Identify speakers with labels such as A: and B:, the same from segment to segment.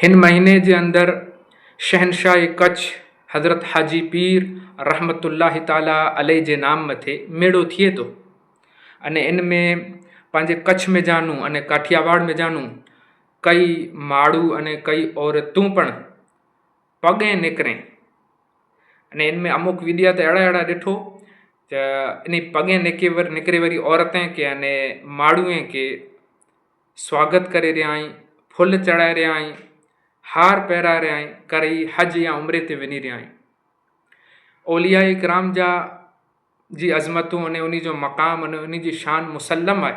A: हिन महीने जे अंदरि शहनशाह कच्छ हज़रत हाजी पीर रहमतुल्लाह ताला अलैह जे नाम मथे मेड़ो थिए थो अने इन में पंहिंजे कच्छ में जानूं अने काठियावाड़ में जानूं कई माण्हू अने कई औरतूं पण पॻे निकिरें अने इन में अमुक विडिया त अहिड़ा ॾिठो त इन पॻे निकिरे वरी औरतें के अने माण्हूअ के स्वागत करे रहिया आहीं, फुल चढ़ाए रहिया आहीं, हार पहिराए रहिया आहीं, करे हज या उम्रे ते वञी रहिया आहीं। औलिया इकराम जा जी अज़मतूं अने उन जो मक़ाम अने उन जी शान मुसल्लम आहे।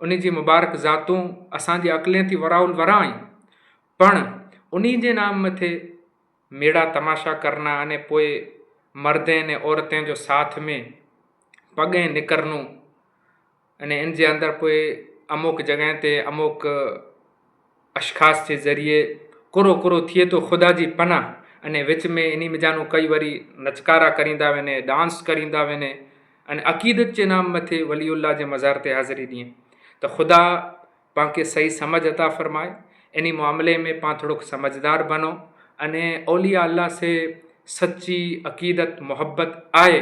A: उन जी मुबारक ज़ातूं असांजी अक़लें थी वराउल वरा आहिनि, पण उन जे नाम मथे मेड़ा तमाशा करना अने पोइ मर्दें अने औरतें जो साथ में पॻे निकिरनो अने इन जे अंदरि पोइ अमुक जॻह ते अमुक अशख़ास जे ज़रिए कुरो थिए थो ख़ुदा जी पनाह अने विच में इन में जानू कई वरी नचकारा करींदा वञे, डांस करींदा वञे अने अक़ीदत जे नाम मथे वलीउल्लाह जे मज़ार ते हाज़िरी ॾिए त ख़ुदा पांखे सही समझ अता फ़रमाए। इन मामले में पां थोड़ो समझदार बनो अने औलिया अल्लाह से सच्ची अक़ीदत मोहब्बत आए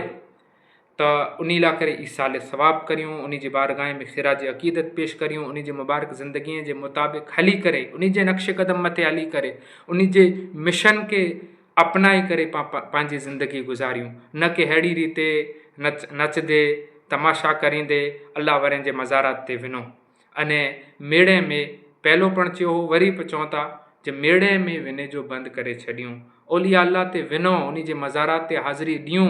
A: त उन लाइ करे ईसाले सवाब करियूं, उन जी बारगाह में ख़िराज अक़ीदत पेश करियूं, उन जी मुबारक ज़िंदगीअ जे मुताबिक़ हली करे, उन जे नक्श कदम मथे हली करे, उन जे मिशन के अपनाए करे पंहिंजी ज़िंदगी गुज़ारियूं, न कि अहिड़ी रीते नचदे तमाशा करींदे अल्लाह वारनि जे मज़ारात ते वञो अने मेड़े में पहलो पण चयो वरी बि चऊं था जे मेड़े में वञे जो बंदि करे छॾियूं। औलिया अल्लाह ते वञो, उन जे मज़ारात ते हाज़िरी ॾियूं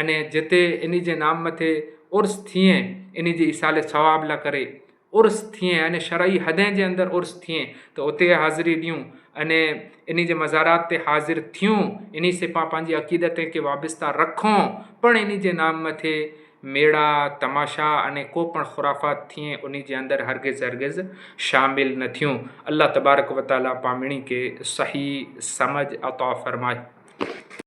A: अने जिते इन जे नाम मथे उर्स थिए, इन जी ईसाले सवाब लाइ करे उर्स थिए अने शरई हदें जे अंदरि उर्स थिए त उते हाज़िरी ॾियूं अने इन जे मज़ारात ते हाज़िर थियूं, इन से पंहिंजी अक़ीदत खे वाबस्ता रखूं, पण इन जे नाम मथे मेड़ा तमाशा अने को पण ख़ुराफ़ात थिए उन जे अंदरि हरगिज़ शामिल न थियूं। अल्लाह तबारक व तआला पामिणी के सही समझ अता फ़रमाए।